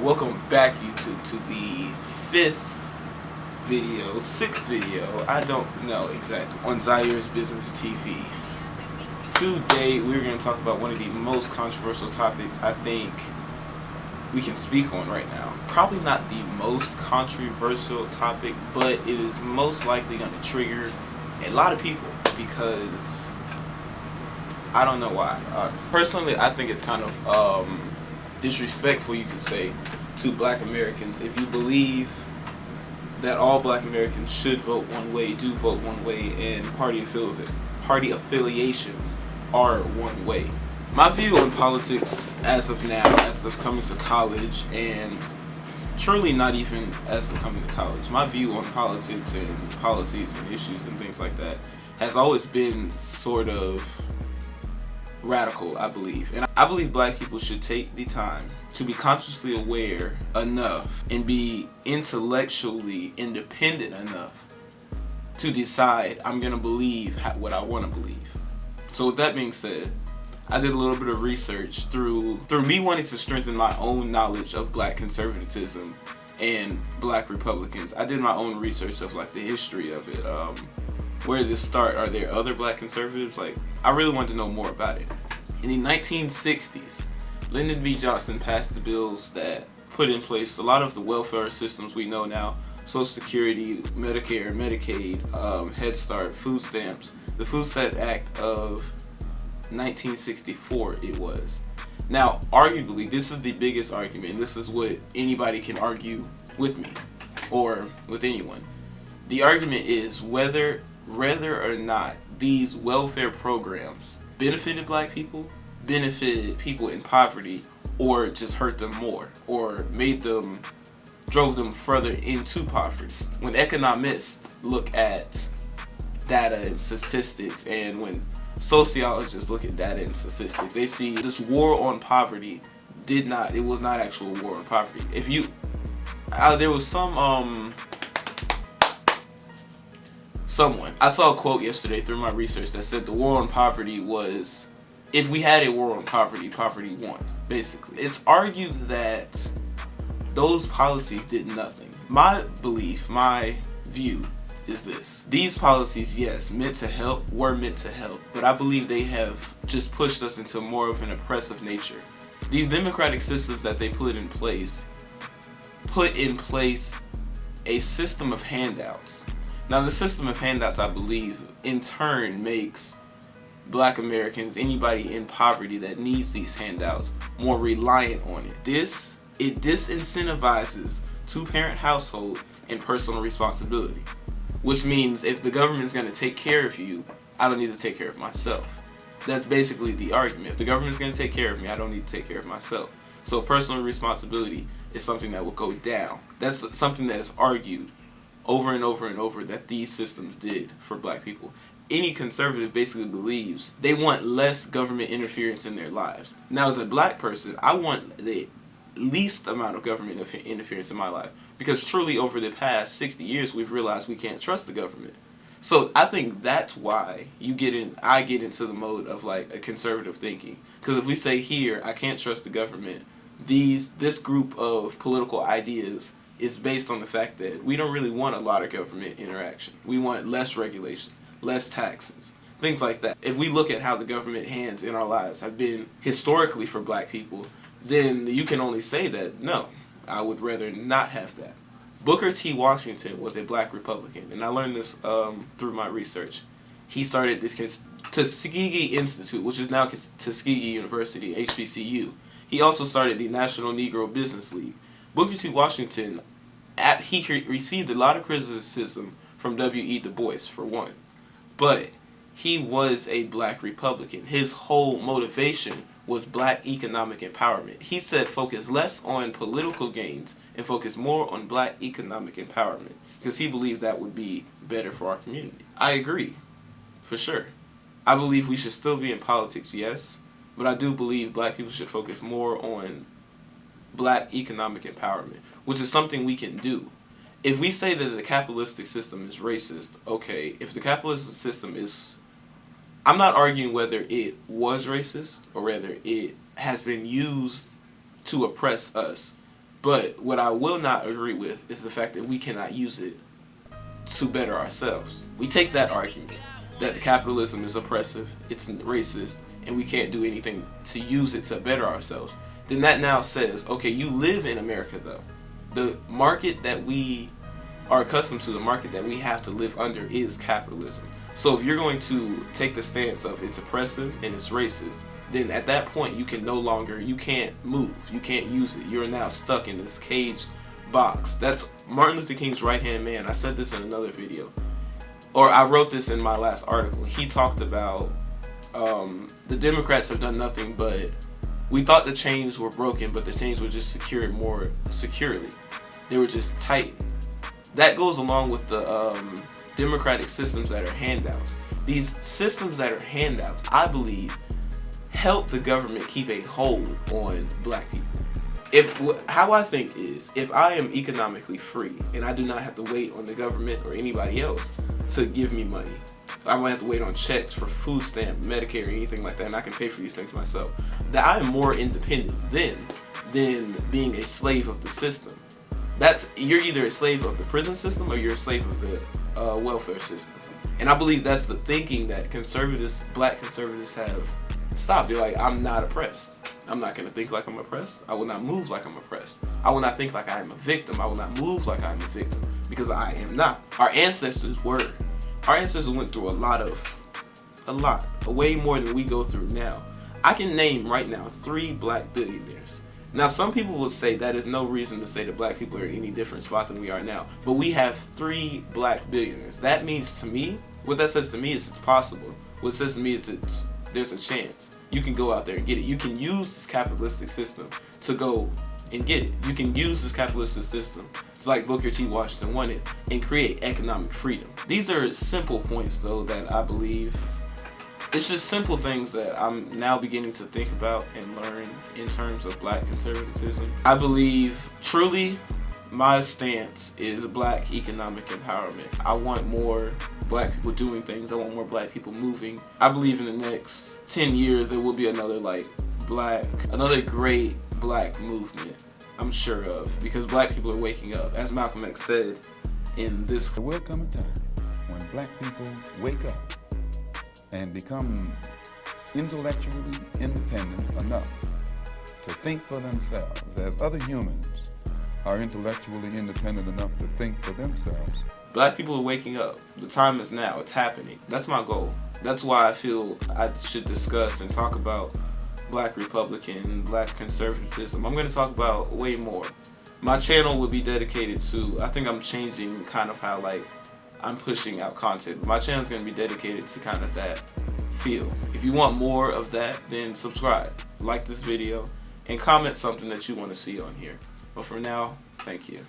Welcome back, YouTube, to the sixth video, I don't know exactly, on Zaire's Business TV. Today, we're going to talk about one of the most controversial topics I think we can speak on right now. Probably not the most controversial topic, but it is most likely going to trigger a lot of people because I don't know why. Personally, I think it's kind of disrespectful, you could say, to black Americans. If you believe that all black Americans should vote one way, do vote one way, and party affiliations are one way. My view on politics as of now, as of coming to college, and truly not even as of coming to college, my view on politics and policies and issues and things like that has always been sort of radical, I believe. And I believe black people should take the time to be consciously aware enough and be intellectually independent enough to decide I'm going to believe what I want to believe. So with that being said, I did a little bit of research through me wanting to strengthen my own knowledge of black conservatism and black Republicans. I did my own research of like the history of it. Where did this start? Are there other black conservatives? Like, I really wanted to know more about it. In the 1960s, Lyndon B. Johnson passed the bills that put in place a lot of the welfare systems we know now: Social Security, Medicare, Medicaid, Head Start, food stamps. The Food Stamp Act of 1964 it was. Now, arguably, this is the biggest argument. This is what anybody can argue with me or with anyone. The argument is whether or not these welfare programs benefited black people, benefited people in poverty, or just hurt them more, or drove them further into poverty. When economists look at data and statistics, and when sociologists look at data and statistics, they see this war on poverty it was not actual war on poverty. There was someone, I saw a quote yesterday through my research that said the war on poverty was, if we had a war on poverty, poverty won, basically. It's argued that those policies did nothing. My belief, my view is this: these policies, yes, were meant to help, but I believe they have just pushed us into more of an oppressive nature. These democratic systems that they put in place a system of handouts. Now, the system of handouts, I believe, in turn makes black Americans, anybody in poverty that needs these handouts, more reliant on it. It disincentivizes two-parent household and personal responsibility, which means if the government's going to take care of you, I don't need to take care of myself. That's basically the argument. If the government's going to take care of me, I don't need to take care of myself. So personal responsibility is something that will go down. That's something that is argued over and over and over that these systems did for black people. Any conservative basically believes they want less government interference in their lives. Now, as a black person, I want the least amount of government interference in my life, because truly over the past 60 years we've realized we can't trust the government. So I think that's why I get into the mode of like a conservative thinking, because if we say here I can't trust the government, this group of political ideas is based on the fact that we don't really want a lot of government interaction. We want less regulation, less taxes, things like that. If we look at how the government hands in our lives have been historically for black people, then you can only say that, no, I would rather not have that. Booker T. Washington was a black Republican, and I learned this through my research. He started this Tuskegee Institute, which is now Tuskegee University, HBCU. He also started the National Negro Business League. Booker T. Washington, he received a lot of criticism from W.E. Du Bois, for one, but he was a black Republican. His whole motivation was black economic empowerment. He said focus less on political gains and focus more on black economic empowerment, because he believed that would be better for our community. I agree, for sure. I believe we should still be in politics, yes, but I do believe black people should focus more on black economic empowerment, which is something we can do. If we say that the capitalistic system is racist, okay, if the capitalistic system is, I'm not arguing whether it was racist or whether it has been used to oppress us. But what I will not agree with is the fact that we cannot use it to better ourselves. We take that argument that the capitalism is oppressive, it's racist, and we can't do anything to use it to better ourselves. Then that now says, okay, you live in America though. The market that we are accustomed to, the market that we have to live under is capitalism. So if you're going to take the stance of it's oppressive and it's racist, then at that point you can't move, you can't use it. You're now stuck in this caged box. That's Martin Luther King's right-hand man. I said this in another video, or I wrote this in my last article. He talked about the Democrats have done nothing but, we thought the chains were broken, but the chains were just secured more securely. They were just tightened. That goes along with the democratic systems that are handouts. These systems that are handouts, I believe, help the government keep a hold on black people. How I think is, if I am economically free and I do not have to wait on the government or anybody else to give me money, I won't have to wait on checks for food stamp, Medicare, or anything like that, and I can pay for these things myself, that I am more independent than being a slave of the system. You're either a slave of the prison system or you're a slave of the welfare system. And I believe that's the thinking that black conservatives have stopped. They're like, I'm not oppressed. I'm not going to think like I'm oppressed. I will not move like I'm oppressed. I will not think like I am a victim. I will not move like I am a victim, because I am not. Our ancestors were. Our ancestors went through a lot, way more than we go through now. I can name right now 3 black billionaires. Now, some people will say that is no reason to say that black people are in any different spot than we are now. But we have 3 black billionaires. That means to me, what that says to me is it's possible. What it says to me is there's a chance. You can go out there and get it. You can use this capitalistic system to go and get it. You can use this capitalistic system to, like Booker T. Washington wanted, and create economic freedom. These are simple points, though, that I believe. It's just simple things that I'm now beginning to think about and learn in terms of black conservatism. I believe, truly, my stance is black economic empowerment. I want more black people doing things. I want more black people moving. I believe in the next 10 years there will be another great black movement, I'm sure of, because black people are waking up. As Malcolm X said in this, there will come a time when black people wake up and become intellectually independent enough to think for themselves, as other humans are intellectually independent enough to think for themselves. Black people are waking up. The time is now. It's happening. That's my goal. That's why I feel I should discuss and talk about black Republican, black conservatism. I'm going to talk about way more. My channel will be dedicated to, I think I'm changing kind of how I'm pushing out content. My channel is going to be dedicated to kind of that feel. If you want more of that, then subscribe, like this video, and comment something that you want to see on here. But for now, thank you.